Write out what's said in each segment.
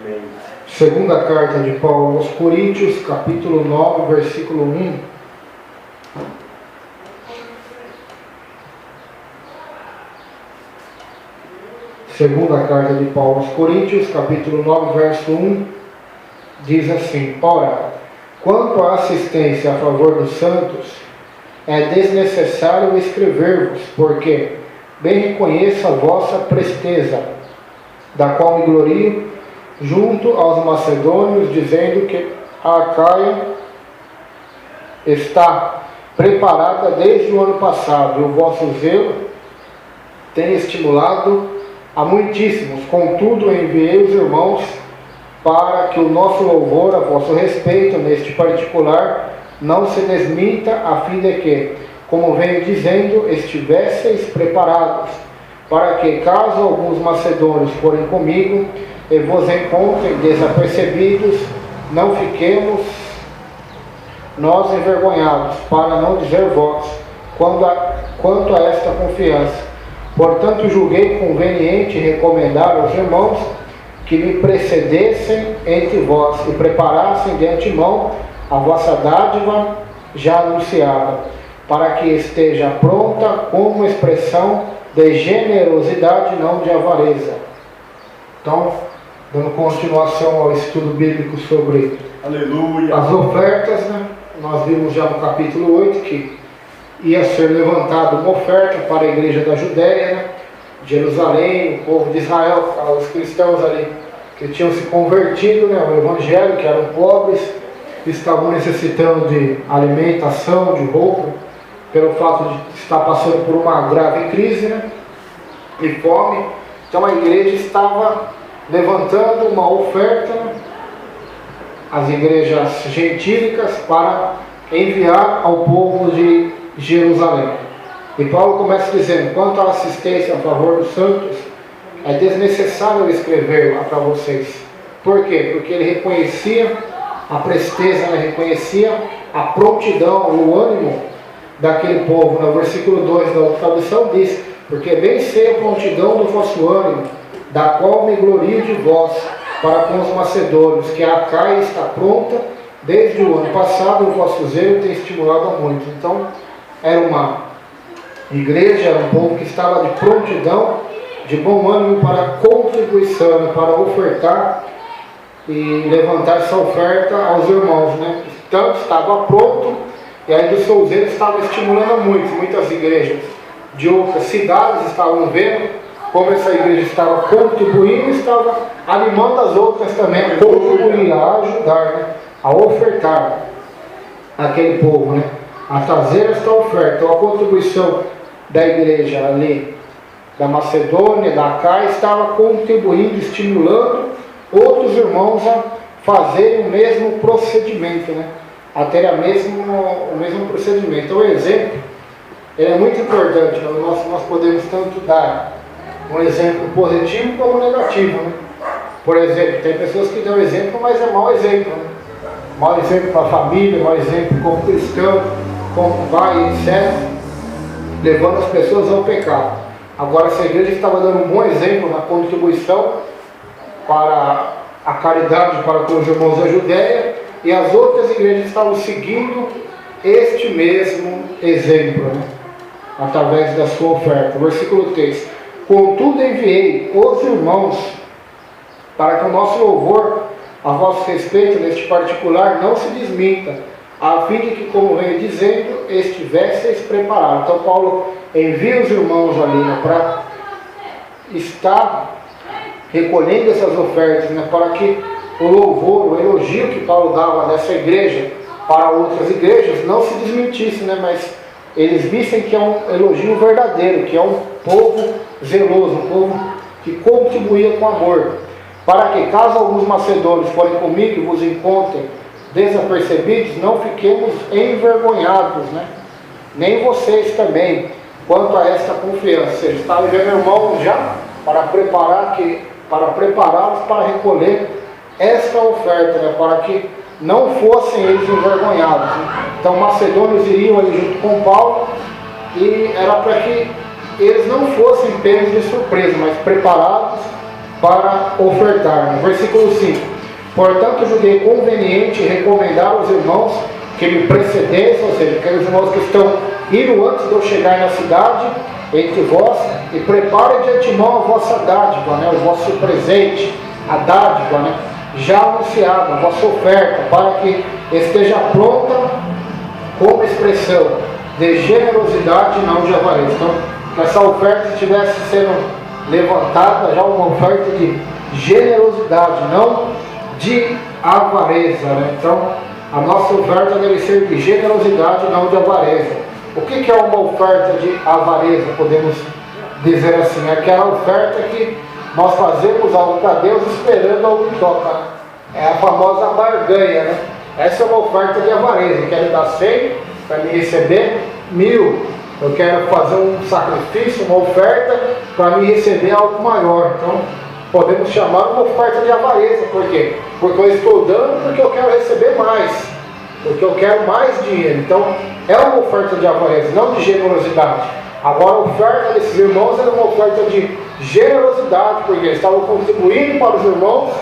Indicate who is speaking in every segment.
Speaker 1: Amém.
Speaker 2: Segunda carta de Paulo aos Coríntios, capítulo 9, versículo 1. Segunda carta de Paulo aos Coríntios, capítulo 9, verso 1, diz assim: Ora, quanto à assistência a favor dos santos, é desnecessário escrever-vos, porque bem reconheço a vossa presteza, da qual me glorio, junto aos macedônios, dizendo que a Acaia está preparada desde o ano passado, e o vosso zelo tem estimulado a muitíssimos. Contudo, enviei os irmãos para que o nosso louvor a vosso respeito, neste particular, não se desminta, a fim de que, como venho dizendo, estivesseis preparados, para que, caso alguns macedônios forem comigo e vos encontrem desapercebidos, não fiquemos nós envergonhados, para não dizer vós, quanto a esta confiança. Portanto, julguei conveniente recomendar aos irmãos que me precedessem entre vós e preparassem de antemão a vossa dádiva já anunciada, para que esteja pronta como expressão de generosidade, não de avareza. Então, dando continuação ao estudo bíblico sobre
Speaker 1: Aleluia.
Speaker 2: as ofertas, né? Nós vimos já no capítulo 8 que ia ser levantada uma oferta para a igreja da Judéia, né? Jerusalém, o povo de Israel, os cristãos ali que tinham se convertido, né, ao evangelho, que eram pobres, estavam necessitando de alimentação, de roupa, pelo fato de estar passando por uma grave crise, né, e fome. Então a igreja estava levantando uma oferta, né, às igrejas gentílicas, para enviar ao povo de Jerusalém. E Paulo começa dizendo: quanto à assistência a favor dos santos, é desnecessário escrever lá para vocês. Por quê? Porque ele reconhecia a presteza, né? Reconhecia a prontidão, o ânimo daquele povo. No versículo 2 da outra tradução diz: porque bem sei a prontidão do vosso ânimo, da qual me glorio de vós, para com os macedônios, que a Acaia está pronta desde o ano passado, o vosso zelo tem estimulado a muito. Então, era uma igreja, era um povo que estava de prontidão, de bom ânimo para contribuição, para ofertar e levantar essa oferta aos irmãos, né? Então estava pronto, e aí do seu zelo estava estimulando muitas igrejas de outras cidades estavam vendo como essa igreja estava contribuindo, estava animando as outras também a contribuir, a ajudar, né? A ofertar aquele povo, né? A trazer esta oferta. Então a contribuição da igreja ali da Macedônia, da Acaia, estava contribuindo, estimulando outros irmãos a fazerem o mesmo procedimento, né? A terem o mesmo procedimento. Então o exemplo é muito importante, né? Nós podemos tanto dar um exemplo positivo como negativo, né? Por exemplo, tem pessoas que dão exemplo, mas é mau exemplo, né? Mau exemplo para a família, mau exemplo como cristão, como pai, etc., levando as pessoas ao pecado. Agora, essa igreja estava dando um bom exemplo na contribuição para a caridade para com os irmãos da Judéia, e as outras igrejas estavam seguindo este mesmo exemplo, né? Através da sua oferta. Versículo 3: contudo enviei os irmãos para que o nosso louvor a vosso respeito neste particular não se desminta, a fim de que, como venho dizendo, estivesseis preparados. Então Paulo envia os irmãos ali, né, para estar recolhendo essas ofertas, né, para que o louvor, o elogio que Paulo dava dessa igreja para outras igrejas não se desmentisse, né, mas eles vissem que é um elogio verdadeiro, que é um povo zeloso, um povo que contribuía com amor, para que, caso alguns macedônios forem comigo e vos encontrem desapercebidos, não fiquemos envergonhados, né? Nem vocês também, quanto a esta confiança. Ou seja, está enviando irmãos já para prepará-los para recolher esta oferta, né? Para que não fossem eles envergonhados, né? Então, macedônios iriam ali junto com Paulo, e era para que eles não fossem pegos de surpresa, mas preparados para ofertar. No versículo 5: portanto, julguei conveniente recomendar aos irmãos que me precedessem, ou seja, aqueles irmãos que estão indo antes de eu chegar na cidade, entre vós, e preparem de antemão a vossa dádiva, né, o vosso presente, a dádiva, né, já anunciada, a vossa oferta, para que esteja pronta como expressão de generosidade e não de avareza. Então, que essa oferta estivesse sendo levantada já uma oferta de generosidade, não de avareza, né? Então, a nossa oferta deve ser de generosidade, não de avareza. O que é uma oferta de avareza? Podemos dizer assim, é aquela oferta que nós fazemos algo para Deus esperando algo em troca, né? É a famosa barganha, né? Essa é uma oferta de avareza. Eu quero dar 100 para me receber 1000. Eu quero fazer um sacrifício, uma oferta para me receber algo maior. Então, podemos chamar uma oferta de avareza. Por quê? Porque eu estou dando porque eu quero receber mais. Porque eu quero mais dinheiro. Então, é uma oferta de avareza, não de generosidade. Agora, a oferta desses irmãos era uma oferta de generosidade, porque eles estavam contribuindo para os irmãos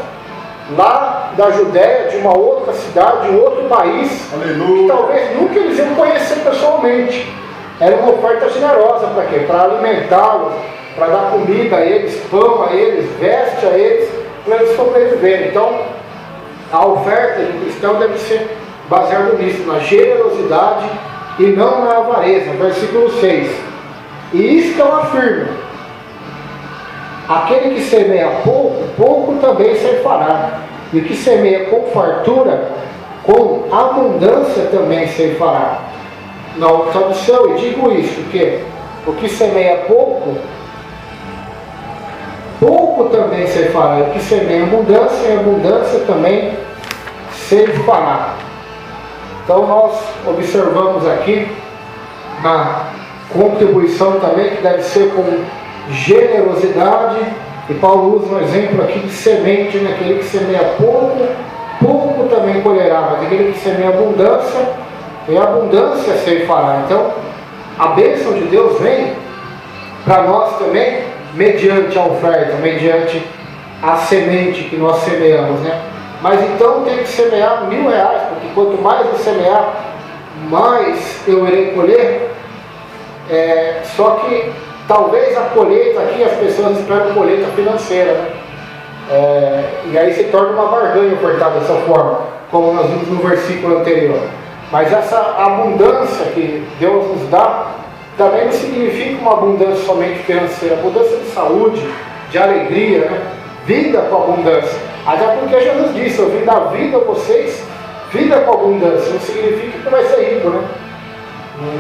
Speaker 2: lá da Judéia, de uma outra cidade, de um outro país, que talvez nunca eles iam conhecer pessoalmente. Era uma oferta generosa para quê? Para alimentá-los, para dar comida a eles, pão a eles, veste a eles, para eles sobreviverem. Então, a oferta de cristão deve ser baseada nisso, na generosidade e não na avareza. Versículo 6: e isto eu afirmo: aquele que semeia pouco, pouco também ceifará, e o que semeia com fartura, com abundância também ceifará. Na outra tradução, eu digo isso, que o que semeia pouco, pouco também ceifará, e o que semeia abundância, em abundância também ceifará. Então nós observamos aqui na contribuição também que deve ser com generosidade, e Paulo usa um exemplo aqui de semente, né? Aquele que semeia pouco, pouco também colherá, mas aquele que semeia abundância, e a abundância ceifará. Então, a bênção de Deus vem para nós também, mediante a oferta, mediante a semente que nós semeamos, né? Mas então tem que semear R$1000, porque quanto mais eu semear, mais eu irei colher. Só que talvez a colheita aqui, as pessoas esperam colheita financeira, né? E aí se torna uma barganha ofertar dessa forma, como nós vimos no versículo anterior. Mas essa abundância que Deus nos dá, também não significa uma abundância somente financeira, abundância de saúde, de alegria, né? Vida com abundância. Até porque Jesus disse: eu vim dar vida a vocês, vida com abundância. Não significa que vai ser rico, né?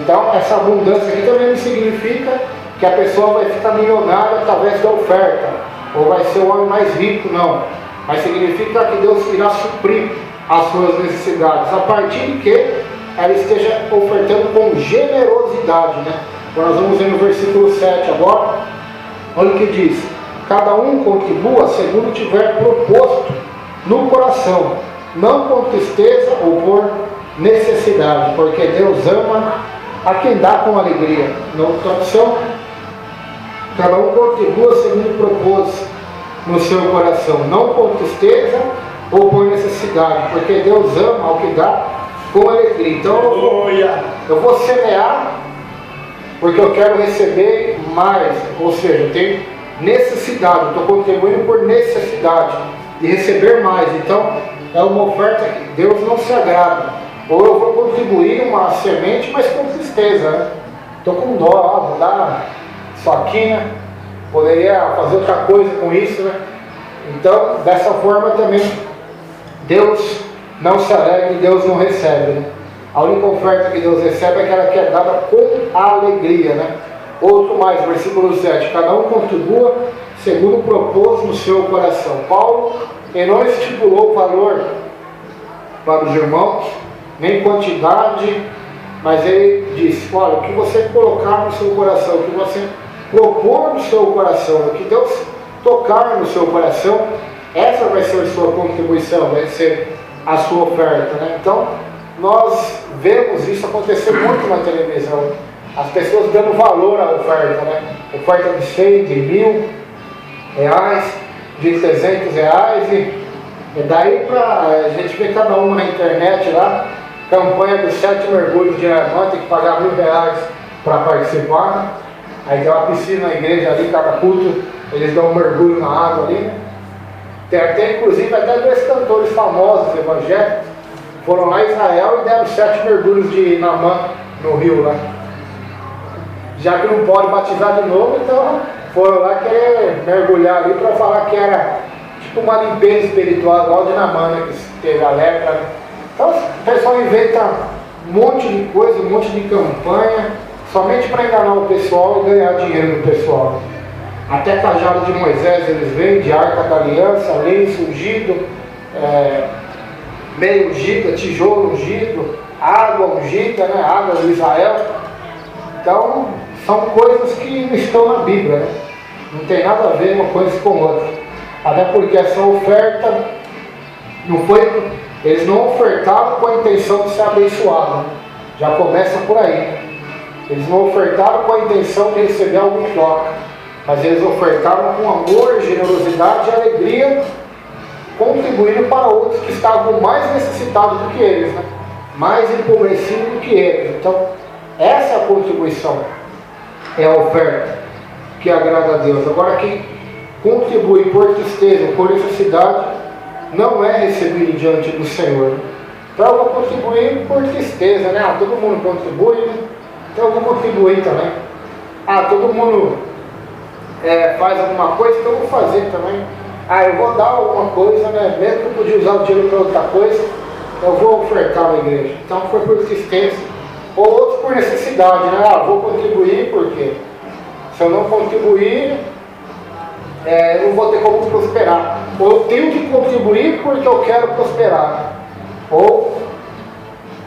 Speaker 2: Então, essa abundância aqui também não significa que a pessoa vai ficar milionária através da oferta, ou vai ser o homem mais rico, não. Mas significa que Deus irá suprir as suas necessidades, a partir de que ela esteja ofertando com generosidade, né? Então, nós vamos ver no versículo 7 agora. Olha o que diz: cada um contribua segundo tiver proposto no coração, não com tristeza ou por necessidade, porque Deus ama a quem dá com alegria. Na outra tradução, cada um contribua segundo propôs no seu coração, não com tristeza ou por necessidade, porque Deus ama ao que dá com alegria. Então eu vou semear porque eu quero receber mais, ou seja, eu tenho necessidade, eu estou contribuindo por necessidade de receber mais. Então é uma oferta que Deus não se agrada. Ou eu vou contribuir uma semente, mas com tristeza, né? Estou com dó, vou dar isso aqui, né? Poderia fazer outra coisa com isso, né? Então, dessa forma também, Deus não se alegra e Deus não recebe, né? A única oferta que Deus recebe é aquela que é dada com alegria, né? Outro mais, versículo 7: cada um contribua segundo propôs no seu coração. Paulo, ele não estipulou valor para os irmãos, nem quantidade, mas ele disse: olha, o que você colocar no seu coração, o que você propor no seu coração, o que Deus tocar no seu coração, essa vai ser a sua contribuição, vai ser a sua oferta, né? Então, nós vemos isso acontecer muito na televisão, as pessoas dando valor à oferta, né? Oferta de 100, de R$1000, de R$300 e daí a gente vê cada uma na internet lá, campanha dos 7 mergulhos de Diamante, tem que pagar R$1.000 para participar. Aí tem uma piscina na igreja ali, cada culto, eles dão um mergulho na água ali, né? Tem inclusive até 2 cantores famosos evangélicos, foram lá em Israel e deram 7 mergulhos de Naamã no rio lá. Já que não pode batizar de novo, então foram lá querer mergulhar ali para falar que era tipo uma limpeza espiritual, igual de Naamã, né, que teve a lepra, né? Então o pessoal inventa um monte de coisa, um monte de campanha, somente para enganar o pessoal e ganhar dinheiro do pessoal. Até cajado de Moisés eles vendem, arca da aliança, lenço ungido, meio ungida, tijolo ungido, água ungida, né? Água de Israel. Então são coisas que não estão na Bíblia, né? Não tem nada a ver uma coisa com outra. Até porque essa oferta não foi, eles não ofertaram com a intenção de ser abençoado, né? Já começa por aí, né? Eles não ofertaram com a intenção de receber algo em troca, mas eles ofertaram com amor, generosidade e alegria, contribuindo para outros que estavam mais necessitados do que eles, né? Mais empobrecidos do que eles. Então, essa é a contribuição, é a oferta que agrada a Deus. Agora, quem contribui por tristeza, por necessidade, não é recebido diante do Senhor. Então, eu vou contribuir por tristeza, né? Todo mundo contribui, né? Então, eu vou contribuir também. Todo mundo faz alguma coisa, então eu vou fazer também. Eu vou dar alguma coisa, né? Mesmo que eu podia usar o dinheiro para outra coisa, eu vou ofertar na igreja. Então foi por tristeza. Ou outros por necessidade, né? Vou contribuir porque se eu não contribuir, eu não vou ter como prosperar. Ou eu tenho que contribuir porque eu quero prosperar. Ou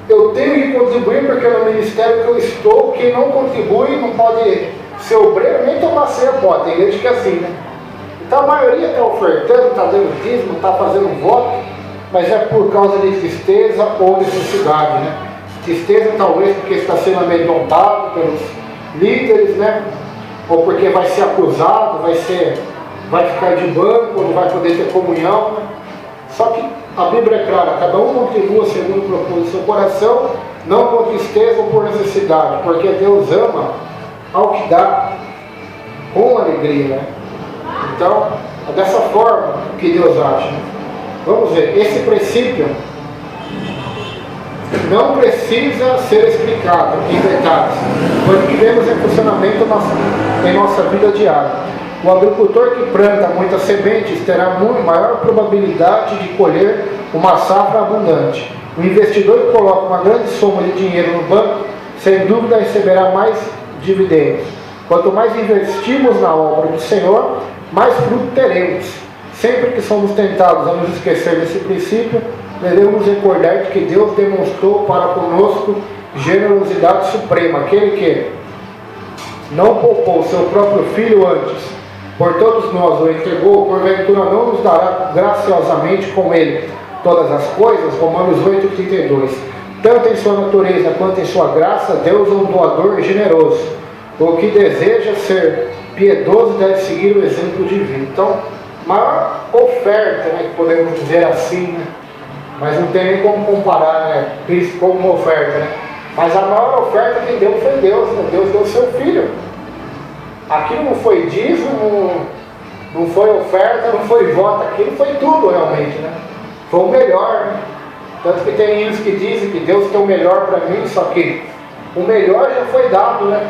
Speaker 2: eu tenho que contribuir porque no ministério que eu estou, quem não contribui não pode ser obreiro, nem tomar ceia pode. Tem gente que é assim, né? Então a maioria está ofertando, está dando dízimo, está fazendo voto, mas é por causa de tristeza ou necessidade, né? Tristeza talvez porque está sendo amedrontado pelos líderes, né? Ou porque vai ser acusado, vai ficar de banco, não vai poder ter comunhão, né? Só que a Bíblia é clara, cada um contribua segundo o propósito do seu coração, não por tristeza ou por necessidade, porque Deus ama ao que dá com alegria, né? Então, é dessa forma que Deus age. Vamos ver, esse princípio não precisa ser explicado em detalhes, pois o que vemos em funcionamento em nossa vida diária. O agricultor que planta muitas sementes terá maior probabilidade de colher uma safra abundante. O investidor que coloca uma grande soma de dinheiro no banco, sem dúvida receberá mais dividendos. Quanto mais investimos na obra do Senhor, mais fruto teremos. Sempre que somos tentados a nos esquecer desse princípio, devemos recordar que Deus demonstrou para conosco generosidade suprema, aquele que não poupou seu próprio Filho antes, por todos nós o entregou, porventura não nos dará graciosamente com ele todas as coisas? Romanos 8,32. Tanto em sua natureza quanto em sua graça, Deus é um doador generoso. O que deseja ser piedoso deve seguir o exemplo divino. Então, maior oferta, né, que podemos dizer assim, né? Mas não tem nem como comparar, né, Cristo como uma oferta, né? Mas a maior oferta que deu foi Deus, né? Deus deu seu Filho. Aquilo não foi dízimo, não foi oferta, não foi voto, aquilo foi tudo realmente, né? Foi o melhor, né? Tanto que tem hinos que dizem que Deus tem o melhor para mim, só que o melhor já foi dado, né?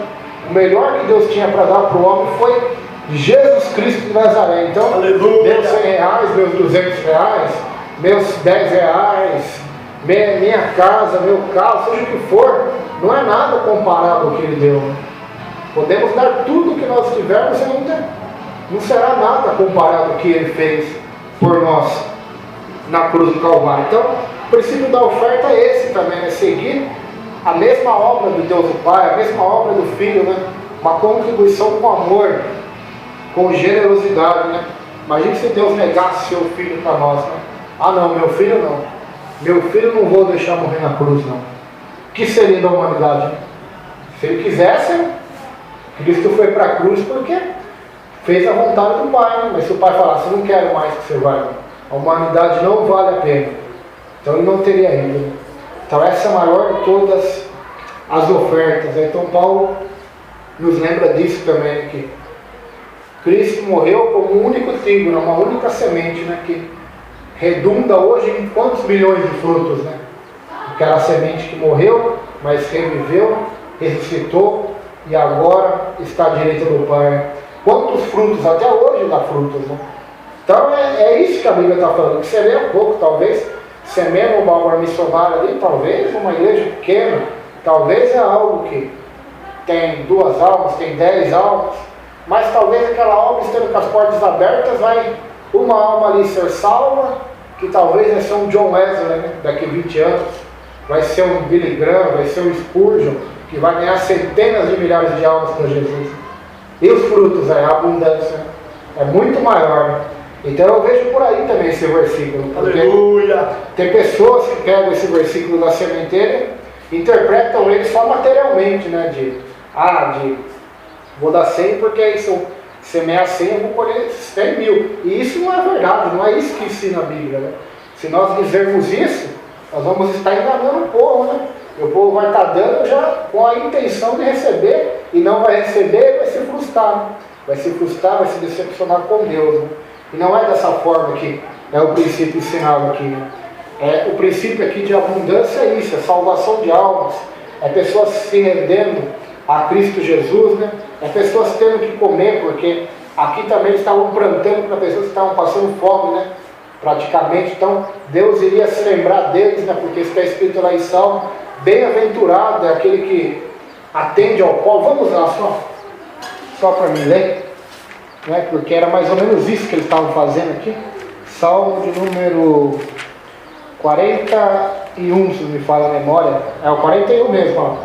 Speaker 2: O melhor que Deus tinha para dar para o homem foi Jesus Cristo de Nazaré. Então, aleluia, meus R$100, meus R$200, meus R$10, minha casa, meu carro, seja o que for, não é nada comparado ao que Ele deu. Podemos dar tudo que nós tivermos e ainda não será nada comparado ao que Ele fez por nós na cruz do Calvário. Então, o princípio da oferta é esse também, é seguir a mesma obra do Deus do Pai, a mesma obra do Filho, né? Uma contribuição com amor, com generosidade, né? Imagina se Deus negasse seu Filho para nós, né? Não, meu filho não. Meu filho não vou deixar morrer na cruz, não. O que seria da humanidade? Se Ele quisesse, Cristo foi para a cruz porque fez a vontade do Pai, né? Mas se o Pai falasse, não quero mais que você vá, a humanidade não vale a pena, então ele não teria ido, né? Então essa é a maior de todas as ofertas, né? Então Paulo nos lembra disso também, né? Que Cristo morreu como um único trigo, né? Uma única semente, né? Que redunda hoje em quantos milhões de frutos, né? Aquela semente que morreu, mas reviveu, ressuscitou e agora está à direita do Pai. Quantos frutos? Até hoje dá frutos, né? Então é isso que a Bíblia está falando, que semeia um pouco, talvez semeia uma obra missionária ali, talvez uma igreja pequena, talvez é algo que tem 2 almas, tem 10 almas, mas talvez aquela alma estando com as portas abertas, vai uma alma ali ser salva, que talvez vai ser um John Wesley, né? Daqui a 20 anos, vai ser um Billy Graham, vai ser um Spurgeon, que vai ganhar centenas de milhares de almas para Jesus. E os frutos, a abundância é muito maior, né? Então eu vejo por aí também esse versículo.
Speaker 1: Aleluia!
Speaker 2: Tem pessoas que pegam esse versículo da sementeira, interpretam ele só materialmente, né? Vou dar 100 porque se eu semear 100 eu vou colher 100 mil. E isso não é verdade, não é isso que ensina a Bíblia, né? Se nós dizermos isso, nós vamos estar enganando o povo, né? E o povo vai estar dando já com a intenção de receber, e não vai receber, vai se frustrar, né? Vai se frustrar, vai se decepcionar com Deus, né? E não é dessa forma que é o princípio ensinado aqui, né? O princípio aqui de abundância é isso, é salvação de almas, é pessoas se rendendo a Cristo Jesus, né? É pessoas tendo que comer, porque aqui também eles estavam plantando para pessoas que estavam passando fome, né? Praticamente, então Deus iria se lembrar deles, né? Porque está escrito lá em Salmo, bem-aventurado é aquele que atende ao povo. Vamos lá, só para mim ler, né? Porque era mais ou menos isso que eles estavam fazendo aqui. Salmo de número 41, se não me falha a memória, é o 41 mesmo, ó.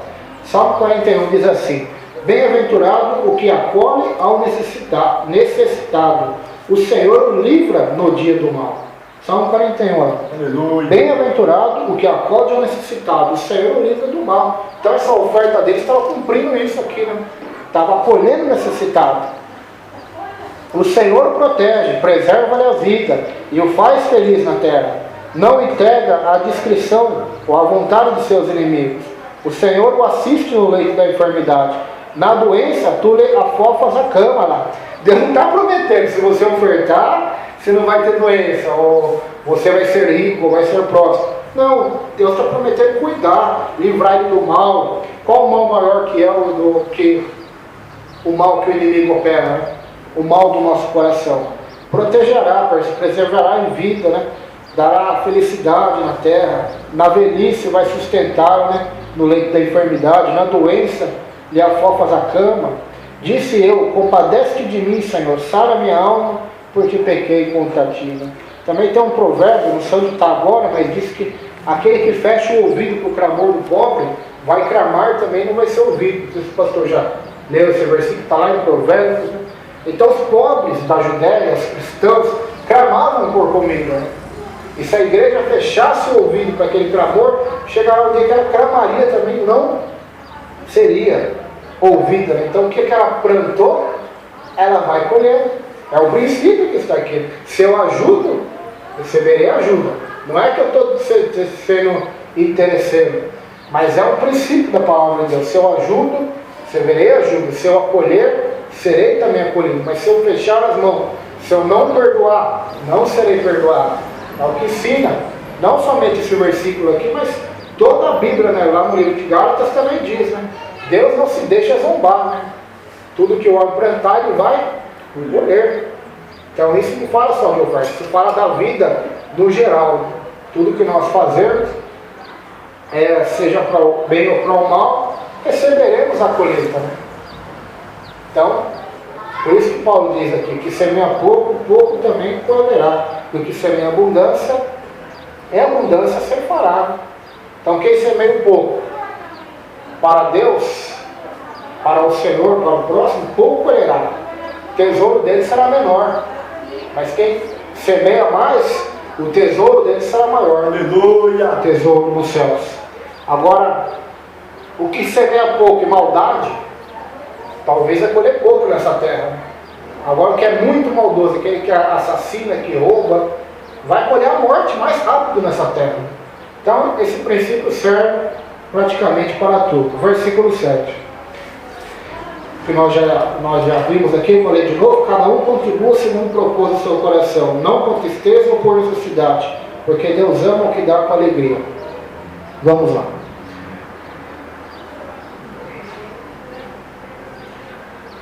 Speaker 2: Salmo 41 diz assim: bem-aventurado o que acolhe ao necessitado, o Senhor o livra no dia do mal. Salmo 41, ó. Aleluia. Bem-aventurado o que acode ao necessitado, o Senhor o livra do mal. Então essa oferta deles estava cumprindo isso aqui, né? Estava acolhendo o necessitado. O Senhor o protege, preserva-lhe a vida e o faz feliz na terra. Não entrega à discrição ou à vontade dos seus inimigos. O Senhor o assiste no leito da enfermidade. Na doença, tu lhe afofas a cama lá. Deus não está prometendo, se você ofertar, você não vai ter doença, ou você vai ser rico, ou vai ser próspero. Não, Deus está prometendo cuidar, livrar ele do mal. Qual o mal maior que é do que o mal que o inimigo opera, né? O mal do nosso coração. Protegerá, preservará em vida, né? Dará felicidade na terra, na velhice vai sustentar, né? No leito da enfermidade, na doença lhe afofas a cama. Disse eu, compadece-te de mim, Senhor, sara minha alma, porque pequei contra ti, né? Também tem um provérbio, não sei onde está agora, mas diz que aquele que fecha o ouvido para o clamor do pobre, vai clamar também, não vai ser ouvido. Não sei se o pastor já leu esse versículo, está lá em Provérbios, né? Então os pobres da Judéia, os cristãos, clamavam por comida, né? E se a igreja fechasse o ouvido para aquele clamor, chegará um dia que ela clamaria também, não seria ouvida, né? Então o que ela plantou, ela vai colher. É o princípio que está aqui. Se eu ajudo, receberei ajuda. Não é que eu estou sendo interesseiro, mas é o princípio da palavra de Deus. Se eu ajudo, receberei ajuda. Se eu acolher, serei também acolhido. Mas se eu fechar as mãos, se eu não perdoar, não serei perdoado. É o que ensina, não somente esse versículo aqui, mas toda a Bíblia, né? Lá no livro de Gálatas também diz, né? Deus não se deixa zombar, né? Tudo que o homem plantar, ele vai colher. Então isso não fala só de oferta, isso fala da vida no geral. Tudo que nós fazemos, seja para o bem ou para o mal, receberemos a colheita, né? Então, por isso que Paulo diz aqui, que semeia pouco, pouco também colherá. Do que semeia abundância, abundância se fará. Então quem semeia um pouco para Deus, para o Senhor, para o próximo, pouco colherá. O tesouro dele será menor. Mas quem semeia mais, o tesouro dele será maior. Aleluia! O tesouro nos céus. Agora, o que semeia pouco e maldade, talvez é colher pouco nessa terra. Agora o que é muito maldoso, aquele que assassina, que rouba, vai colher a morte mais rápido nessa terra. Então esse princípio serve praticamente para tudo. Versículo 7. Que nós já vimos aqui, vou ler de novo. Cada um contribua segundo propôs o seu coração, não com tristeza ou por necessidade, porque Deus ama o que dá com alegria. Vamos lá.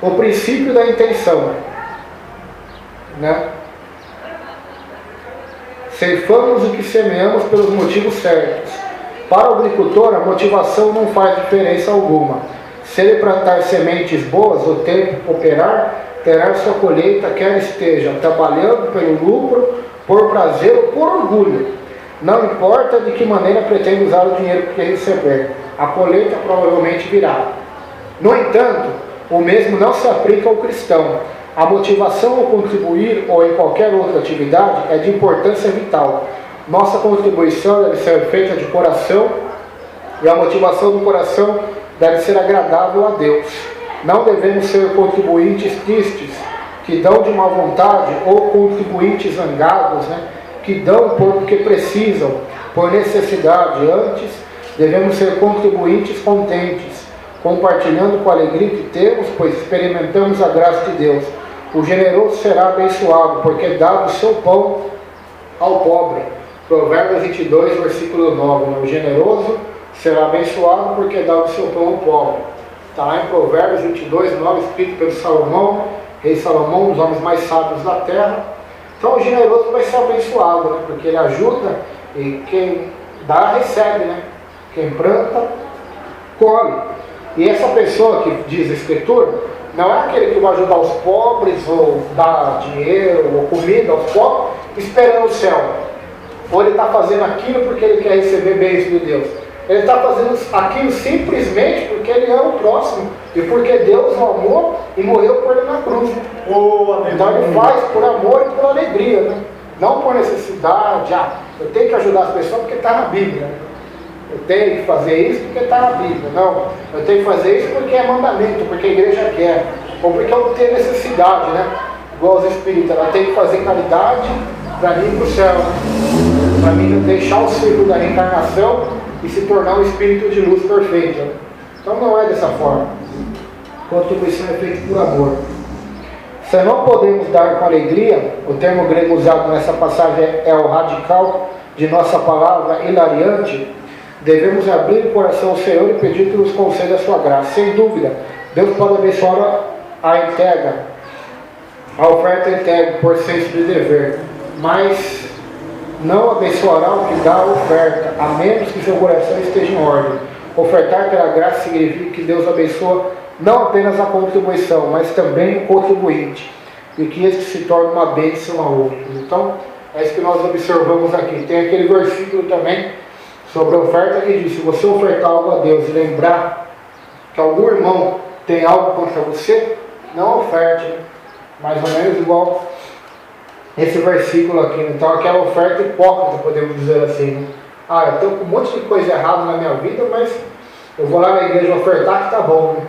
Speaker 2: O princípio da intenção, né? Ceifamos o que semeamos pelos motivos certos. Para o agricultor, a motivação não faz diferença alguma. Se ele plantar sementes boas, o tempo cooperar, terá sua colheita, quer esteja trabalhando pelo lucro, por prazer ou por orgulho. Não importa de que maneira pretende usar o dinheiro que receber, a colheita provavelmente virá. No entanto, o mesmo não se aplica ao cristão. A motivação ao contribuir ou em qualquer outra atividade é de importância vital. Nossa contribuição deve ser feita de coração e a motivação do coração deve ser agradável a Deus. Não devemos ser contribuintes tristes, que dão de má vontade, ou contribuintes zangados, né, que dão porque precisam, por necessidade. Antes, devemos ser contribuintes contentes, compartilhando com a alegria que temos, pois experimentamos a graça de Deus. O generoso será abençoado, porque dá o seu pão ao pobre. Provérbios 22, versículo 9. O generoso será abençoado, porque dá o seu pão ao pobre. Está lá em Provérbios 22, 9, escrito pelo Salomão, rei Salomão, um dos homens mais sábios da terra. Então o generoso vai ser abençoado, né? Porque ele ajuda, e quem dá, recebe, né? Quem planta, colhe. E essa pessoa que diz a Escritura, não é aquele que vai ajudar os pobres, ou dar dinheiro, ou comida aos pobres, esperando o céu. Ou ele está fazendo aquilo porque ele quer receber bênção de Deus. Ele está fazendo aquilo simplesmente porque ele ama o próximo. E porque Deus o amou e morreu por ele na cruz. Então ele faz por amor e por alegria, né? Não por necessidade. Eu tenho que ajudar as pessoas porque está na Bíblia. Eu tenho que fazer isso porque está na Bíblia. Não, eu tenho que fazer isso porque é mandamento, porque a igreja quer. Ou porque eu tenho necessidade, né? Igual os espíritas, ela tem que fazer caridade para ir para o céu. Para mim deixar o ciclo da reencarnação e se tornar um espírito de luz perfeito. Né? Então não é dessa forma. Contribuição é feita por amor. Se não podemos dar com alegria, o termo grego usado nessa passagem é o radical de nossa palavra hilariante, devemos abrir o coração ao Senhor e pedir que nos conceda a sua graça. Sem dúvida, Deus pode abençoar a entrega, a oferta entregue por senso de dever, mas não abençoará o que dá a oferta, a menos que seu coração esteja em ordem. Ofertar pela graça significa que Deus abençoa não apenas a contribuição, mas também o contribuinte, e que este se torne uma bênção a outros. Então, é isso que nós observamos aqui. Tem aquele versículo também sobre a oferta que diz: se você ofertar algo a Deus e lembrar que algum irmão tem algo contra você, não oferte, né? Mais ou menos igual esse versículo aqui. Então aquela oferta hipócrita, podemos dizer assim, né? Eu estou com um monte de coisa errada na minha vida, mas eu vou lá na igreja ofertar que tá bom, né?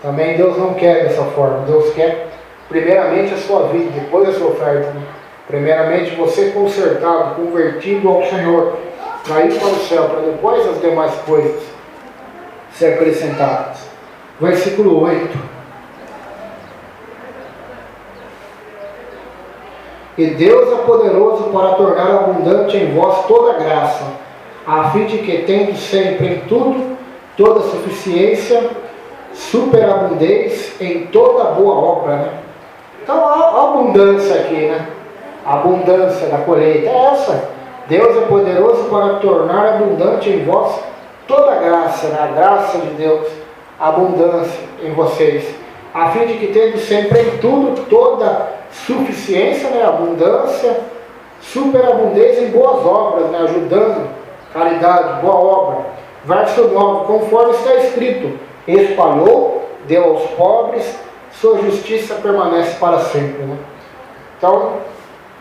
Speaker 2: Também Deus não quer dessa forma. Deus quer primeiramente a sua vida, depois a sua oferta, né? Primeiramente você consertado, convertido ao Senhor, para ir para o céu, para depois as demais coisas ser acrescentadas. Versículo 8. E Deus é poderoso para tornar abundante em vós toda graça, a fim de que, tendo sempre em tudo, toda suficiência, superabundez em toda boa obra, né? Então a abundância aqui, né? A abundância da colheita é essa. Deus é poderoso para tornar abundante em vós toda a graça, né? A graça de Deus, a abundância em vocês, a fim de que, tendo sempre em tudo toda suficiência, né? Abundância, superabundância em boas obras, né? Ajudando, caridade, boa obra. Verso 9, conforme está escrito: espalhou, deu aos pobres, sua justiça permanece para sempre, né? Então,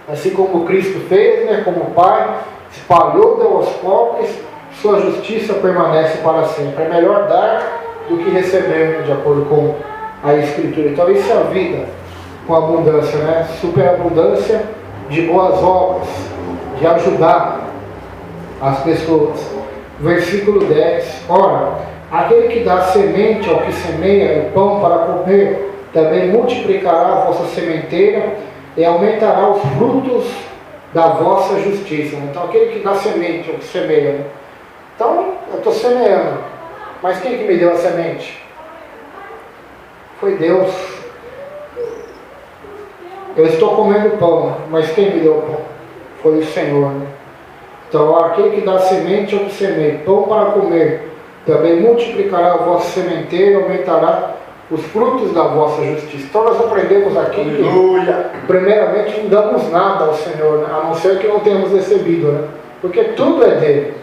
Speaker 2: assim como Cristo fez, né? Como o Pai espalhou, deu aos pobres, sua justiça permanece para sempre. É melhor dar do que receber, né? De acordo com a Escritura. Então isso é a vida com abundância, né? Superabundância de boas obras, de ajudar as pessoas. Versículo 10. Ora, aquele que dá semente ao que semeia e pão para comer, também multiplicará a vossa sementeira e aumentará os frutos da vossa justiça. Então, aquele que dá semente ao que semeia, né? Então, eu estou semeando, mas quem que me deu a semente? Foi Deus. Eu estou comendo pão, mas quem me deu o pão? Foi o Senhor, né? Então, aquele que dá semente ao que semeia, pão para comer, também multiplicará a vossa sementeira e aumentará os frutos da vossa justiça. Então nós aprendemos aqui que, primeiramente, não damos nada ao Senhor, né? A não ser que não tenhamos recebido, né? Porque tudo é dele.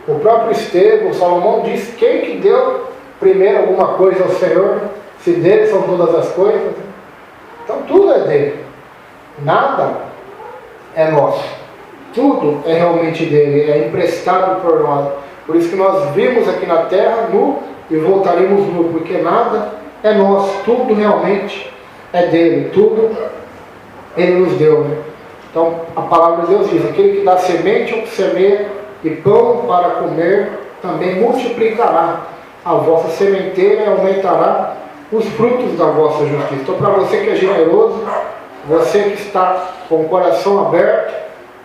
Speaker 2: O próprio Estevão, Salomão diz: quem que deu primeiro alguma coisa ao Senhor? Se dele são todas as coisas. Então tudo é dele. Nada é nosso. Tudo é realmente dele, é emprestado por nós. Por isso que nós vimos aqui na terra nu e voltaremos nu, porque nada é nosso, tudo realmente é dele, tudo ele nos deu, né? Então a palavra de Deus diz: aquele que dá semente ao que semeia e pão para comer, também multiplicará a vossa sementeira e aumentará os frutos da vossa justiça. Então, para você que é generoso, você que está com o coração aberto,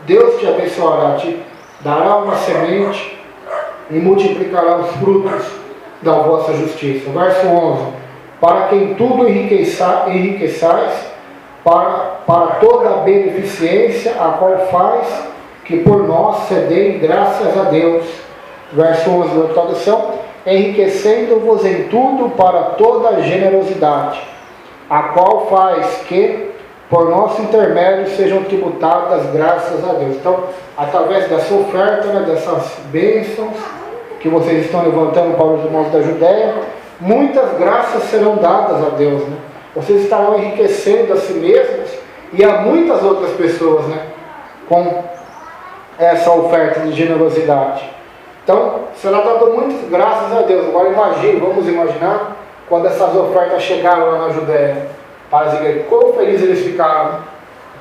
Speaker 2: Deus te abençoará, te dará uma semente e multiplicará os frutos da vossa justiça. Verso 11: para quem tudo enriqueçais, para toda a beneficência, a qual faz que por nós cedei graças a Deus. Verso 11 da tradução: enriquecendo-vos em tudo para toda a generosidade, a qual faz que por nosso intermédio sejam tributadas graças a Deus. Então, através dessa oferta, né, dessas bênçãos que vocês estão levantando para os irmãos da Judéia, muitas graças serão dadas a Deus, né? Vocês estarão enriquecendo a si mesmos e a muitas outras pessoas, né, com essa oferta de generosidade. Então, será dado muitas graças a Deus. Agora imagine, vamos imaginar, quando essas ofertas chegaram lá na Judéia, para as igrejas, quão felizes eles ficaram,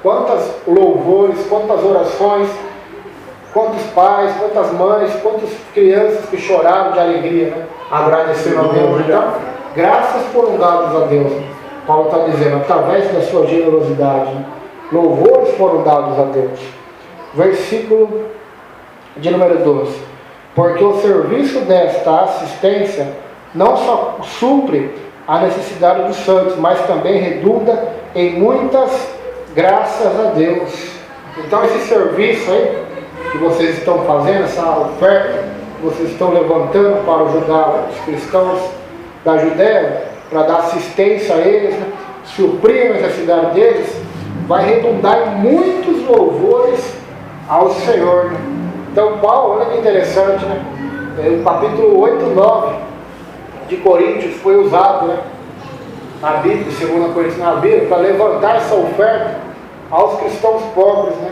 Speaker 2: quantas louvores, quantas orações, quantos pais, quantas mães, quantas crianças que choraram de alegria, né? Agradecendo a Deus. Então, graças foram dadas a Deus. Paulo está dizendo, através da sua generosidade, né? Louvores foram dados a Deus. Versículo de número 12: porque o serviço desta assistência não só supre a necessidade dos santos, mas também redunda em muitas graças a Deus. Então esse serviço aí que vocês estão fazendo, essa oferta que vocês estão levantando para ajudar os cristãos da Judéia, para dar assistência a eles, né, suprir a necessidade deles, vai redundar em muitos louvores ao Senhor, né? Então Paulo, olha que interessante, né? O capítulo 8 e 9 de Coríntios foi usado, né, na Bíblia, 2 Coríntios na Bíblia, para levantar essa oferta aos cristãos pobres, né?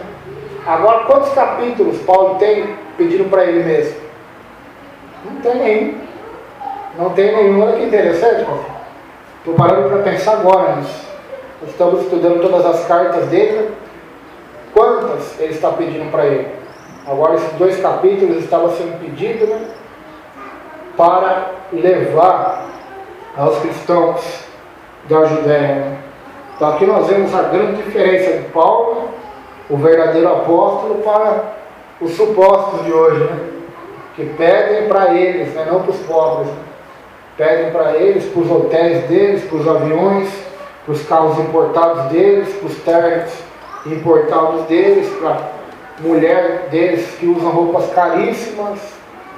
Speaker 2: Agora, quantos capítulos Paulo tem pedindo para ele mesmo? Não tem nenhum. Não tem nenhum. Olha que interessante, Paulo. Estou parando para pensar agora nisso. Nós estamos estudando todas as cartas dele, né? Quantas ele está pedindo para ele? Agora, esses 2 capítulos estavam sendo pedidos, né, para levar aos cristãos da Judéia, né? Então aqui nós vemos a grande diferença de Paulo, o verdadeiro apóstolo, para os supostos de hoje, né? Que pedem para eles, né? Não para os pobres, né? Pedem para eles, para os hotéis deles, para os aviões, para os carros importados deles, para os ternos importados deles, para a mulher deles que usam roupas caríssimas,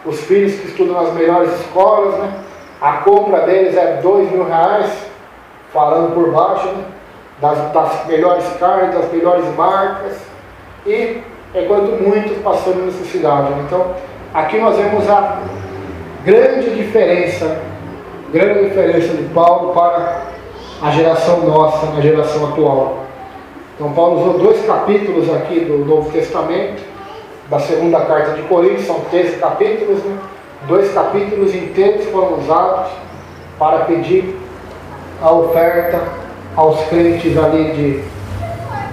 Speaker 2: os filhos que estudam nas melhores escolas, né? A compra deles é R$2.000, falando por baixo, né? Das melhores carnes, das melhores marcas, e enquanto muitos passando necessidade, né? Então, aqui nós vemos a grande diferença de Paulo para a geração nossa, na geração atual. Então Paulo usou 2 capítulos aqui do Novo Testamento, da segunda carta de Coríntios, são 13 capítulos, né? 2 capítulos inteiros foram usados para pedir a oferta aos crentes ali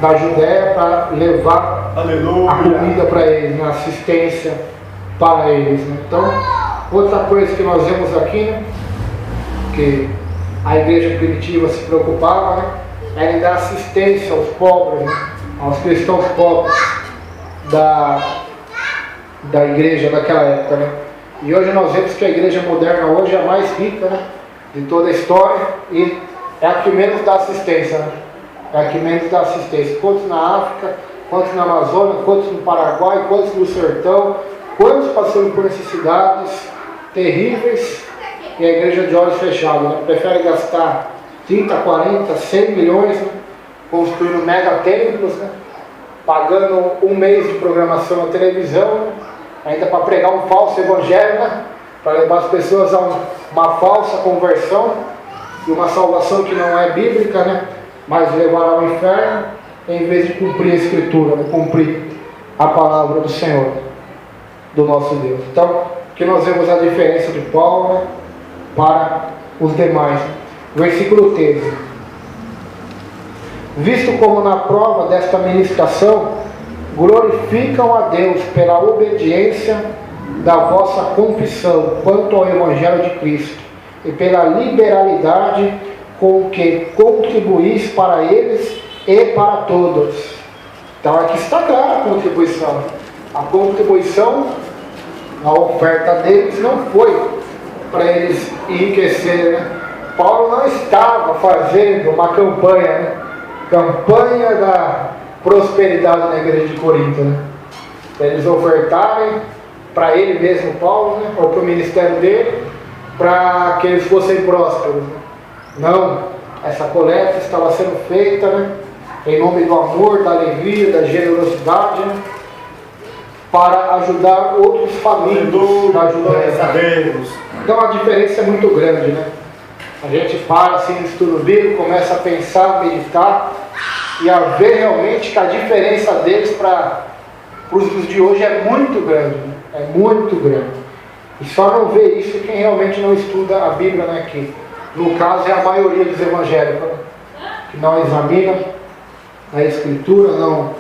Speaker 2: da Judéia para levar
Speaker 1: Aleluia.
Speaker 2: a comida para eles, né? Assistência para eles. Né? Então, outra coisa que nós vemos aqui, né? Que a igreja primitiva se preocupava, né? Era em dar assistência aos pobres, né? Aos cristãos pobres da igreja daquela época. Né? E hoje nós vemos que a igreja moderna hoje é a mais rica, né? De toda a história e é a que menos dá assistência. Né? É a que menos dá assistência. Quantos na África, quantos na Amazônia, quantos no Paraguai, quantos no sertão, quantos passando por necessidades terríveis e a igreja de olhos fechados, né? Prefere gastar 30, 40, 100 milhões, né? Construindo mega templos, né? Pagando um mês de programação na televisão, né? Ainda para pregar um falso evangelho, né? Para levar as pessoas a uma falsa conversão e uma salvação que não é bíblica, né? Mas levar ao inferno, em vez de cumprir a Escritura, né? Cumprir a palavra do Senhor, do nosso Deus. Então, que nós vemos a diferença de Paulo, né? Para os demais. Versículo 13. Visto como na prova desta ministração glorificam a Deus pela obediência da vossa confissão quanto ao Evangelho de Cristo e pela liberalidade com que contribuís para eles e para todos. Então aqui está clara a contribuição. A contribuição, a oferta deles não foi para eles enriquecerem, né? Paulo não estava fazendo uma campanha, né? Campanha da prosperidade na igreja de Corinto, né? Para eles ofertarem para ele mesmo, Paulo, né? Ou para o ministério dele, para que eles fossem prósperos, né? Não, essa coleta estava sendo feita, né? Em nome do amor, da alegria, da generosidade, né? Para ajudar outros famintos da Judéia. Então a diferença é muito grande, né? A gente para assim no estudo bíblico, começa a pensar, meditar e a ver realmente que a diferença deles para os de hoje é muito grande, né? É muito grande. E só não vê isso quem realmente não estuda a Bíblia, né? Que no caso é a maioria dos evangélicos, né? Que não examina a Escritura, não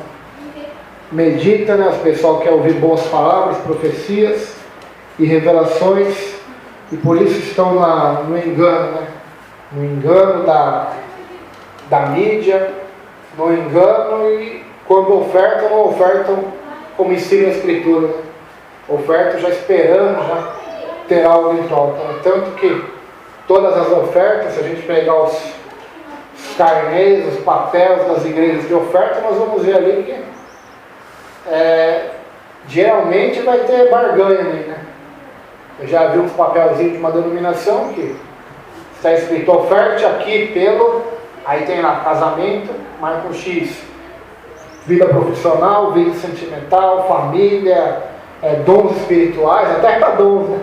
Speaker 2: medita, né? Os pessoal quer ouvir boas palavras, profecias e revelações e por isso estão no engano, né? No engano da mídia, no engano e quando ofertam, não ofertam como ensina a Escritura, né? Ofertam já esperando já ter algo em troca, né? Tanto que todas as ofertas, se a gente pegar os carnês, os papéis das igrejas de oferta, nós vamos ver ali que geralmente vai ter barganha ali, né? Eu já vi uns papelzinhos de uma denominação que está escrito oferte aqui pelo, aí tem lá casamento, marca um X, vida profissional, vida sentimental, família, dons espirituais, até para dons, né?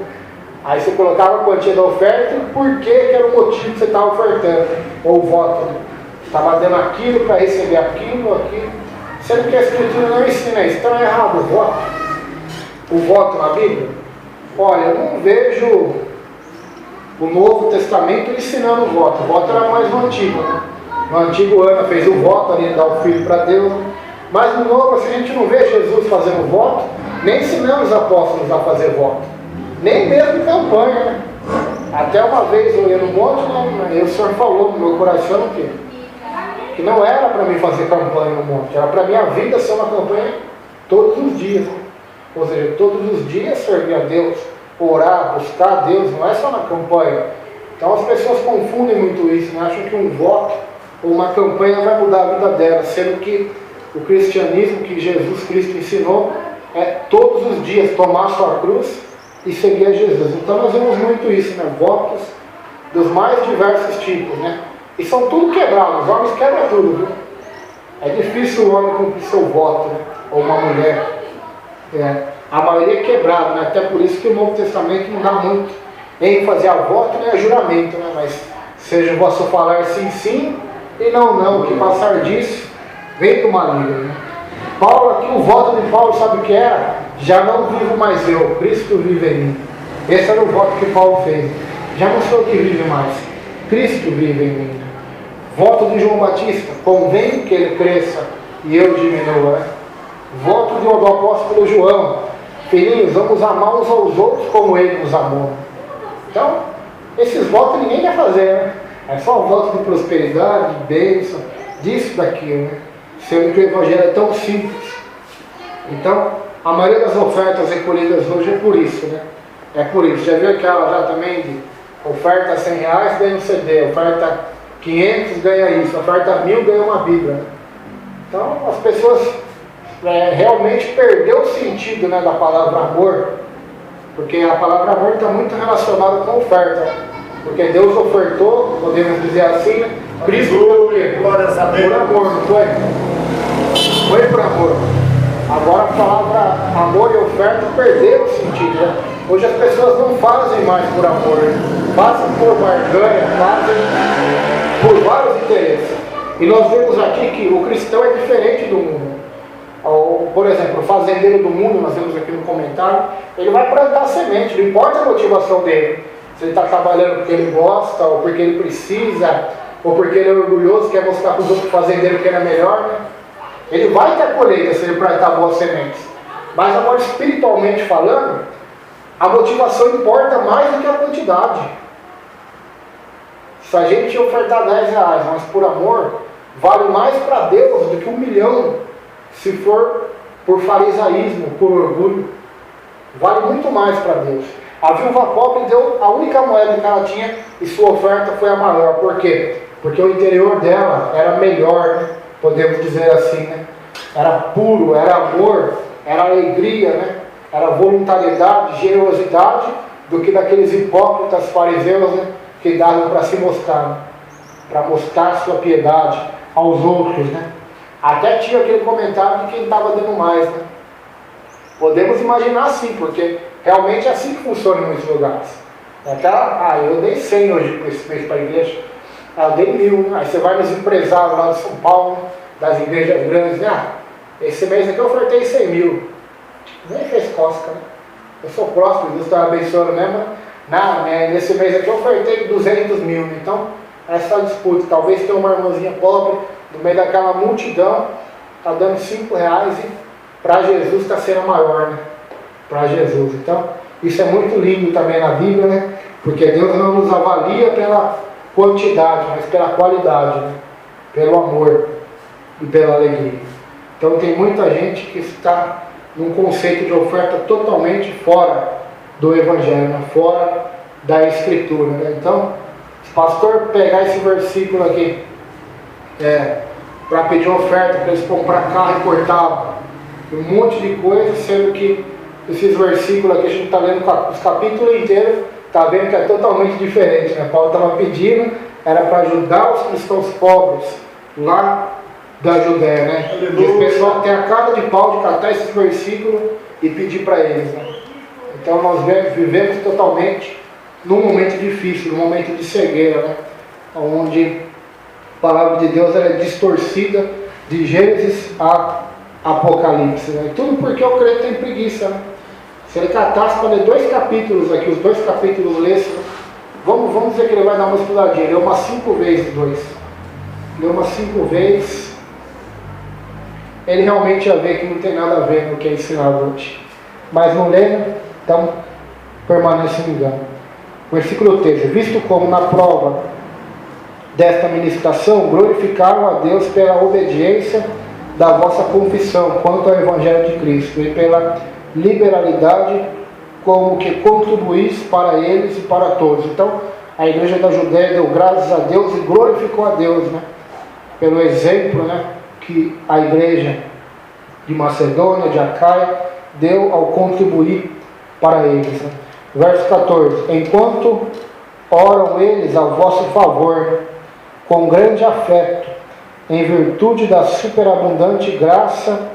Speaker 2: Aí você colocava a quantia da oferta e por que era o motivo que você estava ofertando, ou o voto, né? Estava dando aquilo para receber aquilo, sendo que a Escritura não ensina isso. Então é errado o voto na Bíblia. Olha, eu não vejo o Novo Testamento ensinando o voto. O voto era mais no Antigo, né? No Antigo Ana fez o voto ali, dar o filho para Deus. Mas no Novo, assim, a gente não vê Jesus fazendo voto, nem ensinando os apóstolos a fazer voto. Nem mesmo em campanha, né? Até uma vez eu ia no monte, né? E o Senhor falou no meu coração que não era para mim fazer campanha no monte, era para minha vida ser uma campanha todos os dias, né? Ou seja, todos os dias servir a Deus, orar, buscar a Deus, não é só na campanha. Então as pessoas confundem muito isso, né? Acham que um voto ou uma campanha vai mudar a vida delas, sendo que o cristianismo que Jesus Cristo ensinou é todos os dias tomar a sua cruz e seguir a Jesus. Então nós vemos muito isso, né? Votos dos mais diversos tipos, né? E são tudo quebrados, os homens quebram tudo, viu? É difícil o homem cumprir seu voto, né? Ou uma mulher. A maioria é quebrada, né? Até por isso que o Novo Testamento não dá muito ênfase a voto nem a juramento, né? Mas seja o vosso falar sim, sim e não, não, que passar disso vem do maligno, né? Paulo aqui, o voto de Paulo, sabe o que era? Já não vivo mais eu, Cristo vive em mim. Esse era o voto que Paulo fez. Já não sou eu que vive mais, Cristo vive em mim. Voto de João Batista, convém que ele cresça e eu diminua. Voto do apóstolo João, filhinhos, vamos amar uns aos outros como ele nos amou. Então, esses votos ninguém quer fazer, né? É só voto de prosperidade, de bênção, disso, daquilo, né? Sendo que o Evangelho é tão simples. Então, a maioria das ofertas recolhidas hoje é por isso, né? É por isso. Já viu aquela já também de oferta R$100 ganha um CD, oferta 500 ganha isso, oferta 1000 ganha uma Bíblia, né? Então, as pessoas realmente perdeu o sentido, né, da palavra amor, porque a palavra amor está muito relacionada com oferta, porque Deus ofertou, podemos dizer assim, né? Cristo pelo quê? Por amor, não foi? Foi por amor. Agora a palavra amor e oferta perderam o sentido, né? Hoje as pessoas não fazem mais por amor, fazem por barganha, fazem por vários interesses. E nós vemos aqui que o cristão é diferente do mundo. Por exemplo, o fazendeiro do mundo, nós vemos aqui no comentário, ele vai plantar semente, não importa a motivação dele. Se ele está trabalhando porque ele gosta, ou porque ele precisa, ou porque ele é orgulhoso, quer mostrar para os outros fazendeiros que ele é melhor, né? Ele vai ter colheita se ele plantar boas sementes. Mas agora, espiritualmente falando, a motivação importa mais do que a quantidade. Se a gente ofertar R$10, mas por amor, vale mais para Deus do que 1 milhão, se for por farisaísmo, por orgulho. Vale muito mais para Deus. A viúva pobre deu a única moeda que ela tinha e sua oferta foi a maior. Por quê? Porque o interior dela era melhor, né? Podemos dizer assim, né? Era puro, era amor, era alegria, né? Era voluntariedade, generosidade, do que daqueles hipócritas fariseus, né? Que davam para se mostrar, né? Para mostrar sua piedade aos outros, né? Até tinha aquele comentário de quem estava dando mais, né? Podemos imaginar assim, porque realmente é assim que funciona em muitos lugares. Eu dei 100 hoje esse mês para a igreja, eu dei 1000, né? Aí você vai nos empresários lá de São Paulo, das igrejas grandes, né? Esse mês aqui eu ofertei 100 mil. Nem fez cosca, né? Eu sou próximo, Deus está abençoando mesmo, né? Nesse mês aqui eu ofertei 200 mil, né? Então, essa disputa, talvez tenha uma irmãzinha pobre, no meio daquela multidão, está dando R$5 e para Jesus está sendo maior, né? Para Jesus. Então, isso é muito lindo também na Bíblia, né? Porque Deus não nos avalia pela quantidade, mas pela qualidade, né? Pelo amor e pela alegria. Então, tem muita gente que está num conceito de oferta totalmente fora do Evangelho, né? Fora da Escritura, né? Então, se o pastor pegar esse versículo aqui, para pedir oferta, para eles comprar carro importado, um monte de coisa, sendo que esses versículos aqui, a gente está lendo os capítulos inteiros, está vendo que é totalmente diferente, né? Paulo estava pedindo, era para ajudar os cristãos pobres lá da Judéia, né? E o pessoal tem a cara de pau de catar esses versículos e pedir para eles, né? Então nós vivemos totalmente num momento difícil, num momento de cegueira, né? Onde a palavra de Deus é distorcida de Gênesis a Apocalipse, né? Tudo porque o crente tem preguiça, né? Se ele catasse para ler 2 capítulos aqui, os 2 capítulos lesse, vamos dizer que ele vai dar uma estudadinha, leu umas 5 vezes 2. Leu umas 5 vezes, ele realmente ia ver que não tem nada a ver com o que é ensinado hoje. Mas não lê, então permanece no engano. Versículo 13: visto como na prova desta ministração glorificaram a Deus pela obediência da vossa confissão quanto ao Evangelho de Cristo e pela liberalidade como que contribuís para eles e para todos. Então, a igreja da Judéia deu graças a Deus e glorificou a Deus, né? Pelo exemplo, né, que a igreja de Macedônia, de Acaia, deu ao contribuir para eles, né? Verso 14: enquanto oram eles ao vosso favor, com grande afeto, em virtude da superabundante graça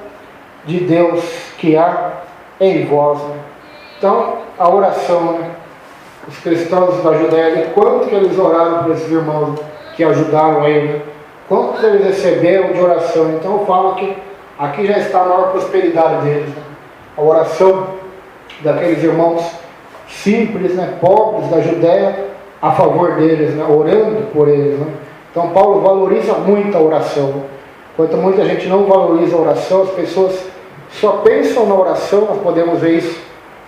Speaker 2: de Deus que há em vós, né? Então, a oração, né? Os cristãos da Judéia, quanto que eles oraram para esses irmãos que ajudaram ele, né? Quantos eles receberam de oração? Então eu falo que aqui já está a maior prosperidade deles, né? A oração daqueles irmãos simples, né? Pobres da Judéia, a favor deles, né? Orando por eles, né? Então Paulo valoriza muito a oração. Enquanto muita gente não valoriza a oração, as pessoas só pensam na oração. Nós podemos ver isso,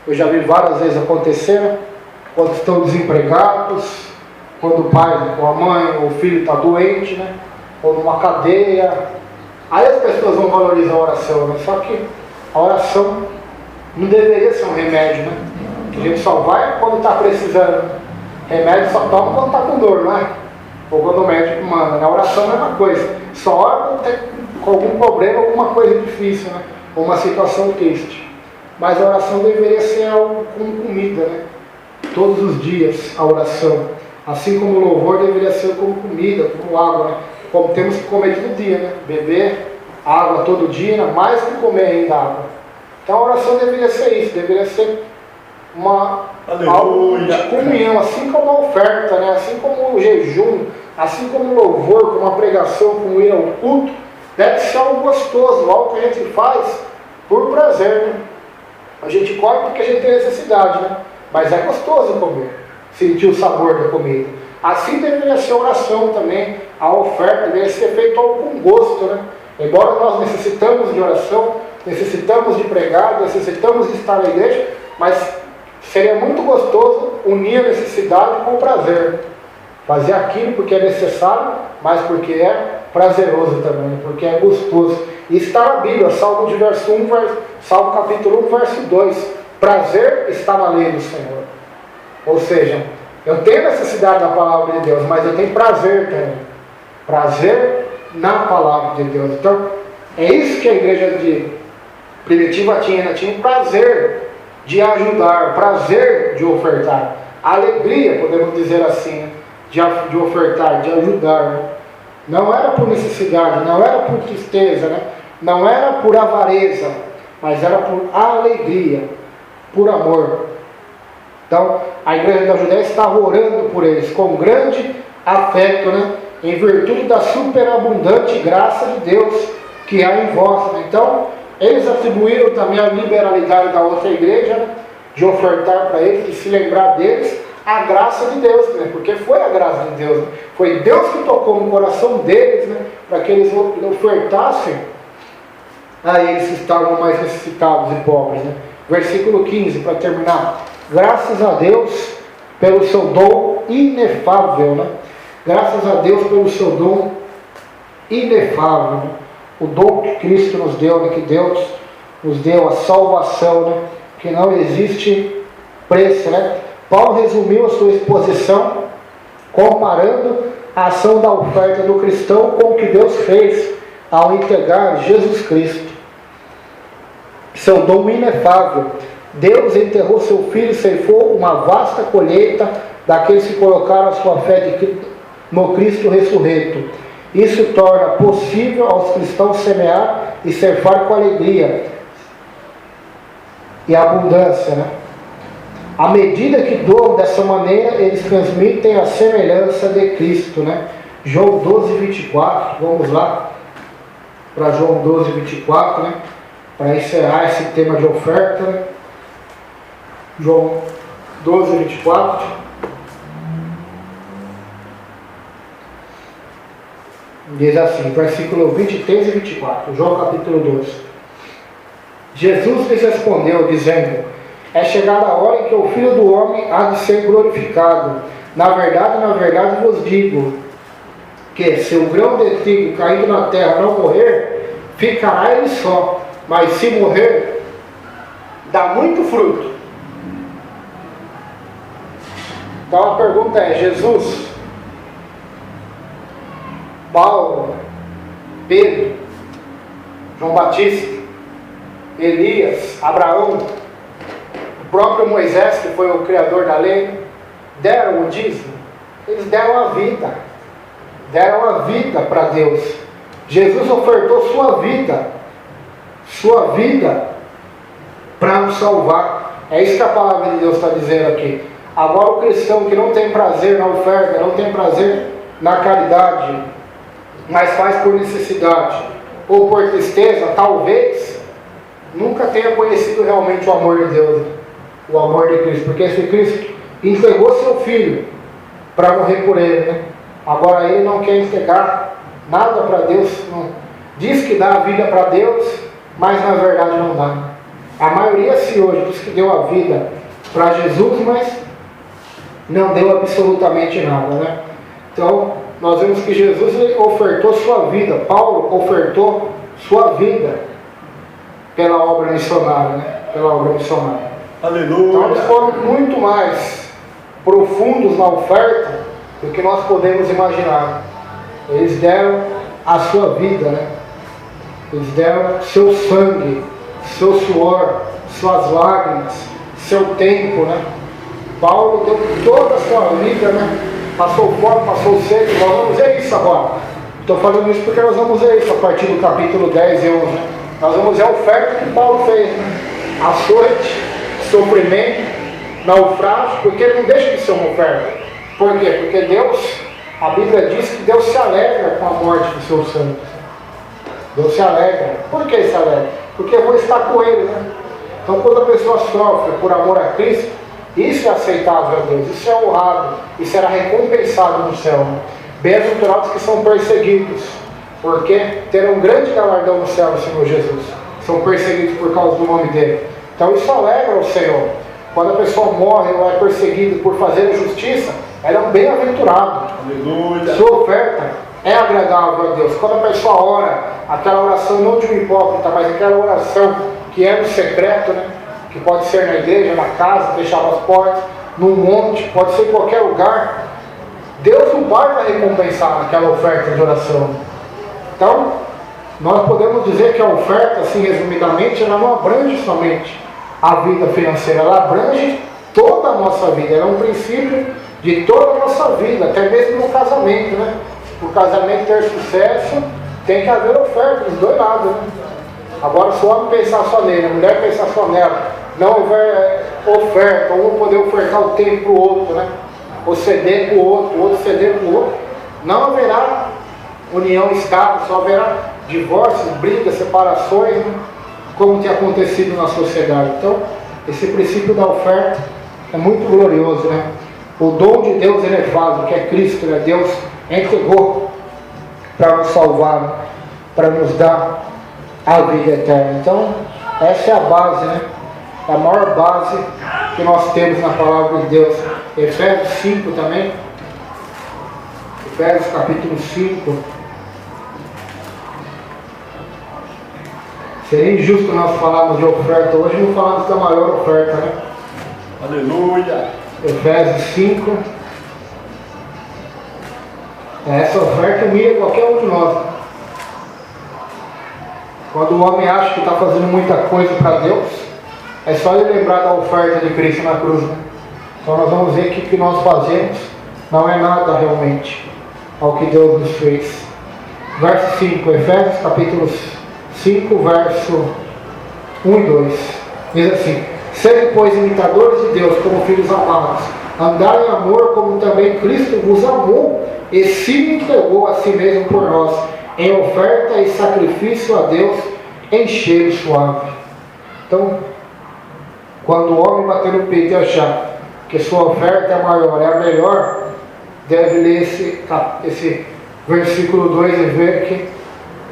Speaker 2: eu já vi várias vezes acontecer, quando estão desempregados, quando o pai, ou a mãe, ou o filho está doente, né? Ou numa cadeia. Aí as pessoas vão valorizar a oração, né? Só que a oração não deveria ser um remédio, né? A gente só vai quando está precisando. Remédio só toma quando está com dor, não é? Ou quando o médico manda. Na oração é a mesma coisa. Só ora quando tem algum problema, alguma coisa difícil, né? Ou uma situação triste. Mas a oração deveria ser algo como comida, né? Todos os dias a oração. Assim como o louvor deveria ser como comida, como água, né? Como temos que comer todo dia, né? Beber água todo dia, né? Mais que comer ainda água. Então a oração deveria ser isso, deveria ser algo de comunhão, assim como a oferta, né? Assim como o jejum, assim como o louvor, como a pregação, como ir ao culto, deve ser algo gostoso, algo que a gente faz por prazer, né? A gente come porque a gente tem necessidade, né? Mas é gostoso comer, sentir o sabor da comida. Assim deveria ser a oração também, a oferta deveria ser feita com gosto, né? Embora nós necessitamos de oração, necessitamos de pregar, necessitamos de estar na igreja, mas seria muito gostoso unir a necessidade com o prazer. Fazer aquilo porque é necessário, mas porque é prazeroso também, porque é gostoso. E está na Bíblia, Salmo de verso 1, Salmo capítulo 1, verso 2. Prazer está na lei do Senhor. Ou seja, eu tenho necessidade da palavra de Deus, mas eu tenho prazer também. Prazer na palavra de Deus. Então, é isso que a igreja primitiva tinha. Ela tinha prazer de ajudar, prazer de ofertar. Alegria, podemos dizer assim, de ofertar, de ajudar. Né? Não era por necessidade, não era por tristeza, né? Não era por avareza, mas era por alegria, por amor. Então, a igreja da Judéia estava orando por eles com grande afeto, né? Em virtude da superabundante graça de Deus que há em vós. Né? Então, eles atribuíram também a liberalidade da outra igreja, né? De ofertar para eles, de se lembrar deles, a graça de Deus, né? Porque foi a graça de Deus. Né? Foi Deus que tocou no coração deles, né? Para que eles ofertassem a eles que estavam mais necessitados e pobres. Né? Versículo 15, para terminar. Graças a Deus pelo seu dom inefável, né? Graças a Deus pelo seu dom inefável, né? O dom que Cristo nos deu, né? Que Deus nos deu, a salvação, né? Que não existe preço, né? Paulo resumiu a sua exposição comparando a ação da oferta do cristão com o que Deus fez ao entregar Jesus Cristo. Seu dom inefável. Deus enterrou seu filho e ceifou uma vasta colheita daqueles que colocaram a sua fé no Cristo ressurreto. Isso torna possível aos cristãos semear e ceifar com alegria e abundância, né? À medida que doam dessa maneira, eles transmitem a semelhança de Cristo, né? João 12, 24, vamos lá para João 12, 24, né? Para encerrar esse tema de oferta, né? João 12, 24. Diz assim, versículo 23 e 24, João capítulo 12. Jesus lhes respondeu, dizendo: é chegada a hora em que o Filho do Homem há de ser glorificado. Na verdade vos digo, que se o grão de trigo caído na terra não morrer, ficará ele só, mas se morrer, dá muito fruto. Então a pergunta é: Jesus, Paulo, Pedro, João Batista, Elias, Abraão, o próprio Moisés, que foi o criador da lei, deram o dízimo? Eles deram a vida. Deram a vida para Deus. Jesus ofertou sua vida para nos salvar. É isso que a palavra de Deus está dizendo aqui. Agora o cristão que não tem prazer na oferta, não tem prazer na caridade, mas faz por necessidade ou por tristeza, talvez nunca tenha conhecido realmente o amor de Deus, o amor de Cristo. Porque esse Cristo entregou seu Filho para morrer por ele, né? Agora ele não quer entregar nada para Deus, não. Diz que dá a vida para Deus, mas na verdade não dá. A maioria se hoje diz que deu a vida para Jesus, mas não deu absolutamente nada, né? Então, nós vemos que Jesus ele ofertou sua vida, Paulo ofertou sua vida pela obra missionária, né? Pela obra missionária.
Speaker 1: Aleluia.
Speaker 2: Então, eles foram muito mais profundos na oferta do que nós podemos imaginar. Eles deram a sua vida, né? Eles deram seu sangue, seu suor, suas lágrimas, seu tempo, né? Paulo deu toda a sua vida, né? Passou fome, passou sede. Nós vamos ver isso agora. Estou falando isso porque nós vamos ver isso a partir do capítulo 10 e 11, né? Nós vamos ver a oferta que Paulo fez, né? Açoite, sofrimento, naufrágio, porque ele não deixa de ser uma oferta. Por quê? Porque Deus, a Bíblia diz que Deus se alegra com a morte dos seus santos. Deus se alegra. Por que se alegra? Porque eu vou estar com ele, né? Então quando a pessoa sofre por amor a Cristo, isso é aceitável a Deus, isso é honrado, e será recompensado no céu. Bem-aventurados que são perseguidos, porque terão um grande galardão no céu, Senhor Jesus. São perseguidos por causa do nome dele. Então isso alegra o Senhor. Quando a pessoa morre ou é perseguida por fazer a justiça, ela é um bem-aventurado.
Speaker 1: Aleluia.
Speaker 2: Sua oferta é agradável a Deus. Quando a pessoa ora, aquela oração não de um hipócrita, mas aquela oração que é no secreto, né? Que pode ser na igreja, na casa, fechar as portas, num monte, pode ser em qualquer lugar. Deus não vai recompensar aquela oferta de oração. Então, nós podemos dizer que a oferta, assim resumidamente, ela não abrange somente a vida financeira, ela abrange toda a nossa vida. Ela é um princípio de toda a nossa vida, até mesmo no casamento, né? Para o casamento ter sucesso, tem que haver oferta dos dois lados, né? Agora, se o homem pensar só nele, a mulher pensar só nela, não houver oferta, um poder ofertar o tempo para o outro, né? Ou ceder para o outro ceder para o outro, não haverá união estável, só haverá divórcios, brigas, separações, né? Como tem acontecido na sociedade. Então, esse princípio da oferta é muito glorioso, né? O dom de Deus elevado, que é Cristo, né? Deus entregou para nos salvar, para nos dar a vida eterna. Então, essa é a base, né? A maior base que nós temos na palavra de Deus. Efésios 5 também. Efésios capítulo 5. Seria injusto nós falarmos de oferta hoje, não falarmos da maior oferta, né?
Speaker 1: Aleluia.
Speaker 2: Efésios 5. Essa oferta humilha qualquer um de nós. Quando o homem acha que está fazendo muita coisa para Deus, é só ele lembrar da oferta de Cristo na cruz, né? Então nós vamos ver que o que nós fazemos não é nada realmente ao que Deus nos fez. Verso 5, Efésios capítulo 5, verso 1 e 2. Diz assim: sede, pois, imitadores de Deus como filhos amados, andai em amor como também Cristo vos amou e se entregou a si mesmo por nós, em oferta e sacrifício a Deus em cheiro suave. Então, quando o homem bater no peito e achar que sua oferta é maior, é a melhor, deve ler esse versículo 2 e ver que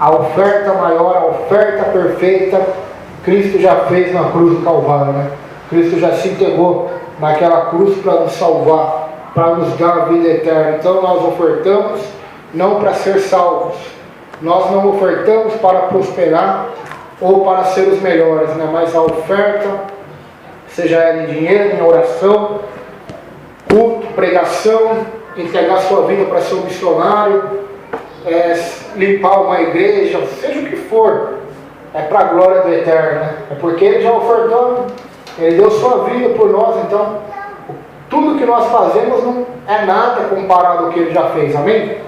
Speaker 2: a oferta maior, a oferta perfeita, Cristo já fez na cruz do Calvário, né? Cristo já se entregou naquela cruz para nos salvar, para nos dar a vida eterna. Então nós ofertamos não para ser salvos, nós não ofertamos para prosperar ou para ser os melhores, né? Mas a oferta, seja ela em dinheiro, em oração, culto, pregação, entregar sua vida para ser um missionário, limpar uma igreja, seja o que for, é para a glória do Eterno, né? É porque Ele já ofertou, Ele deu sua vida por nós, então tudo que nós fazemos não é nada comparado ao que Ele já fez, amém?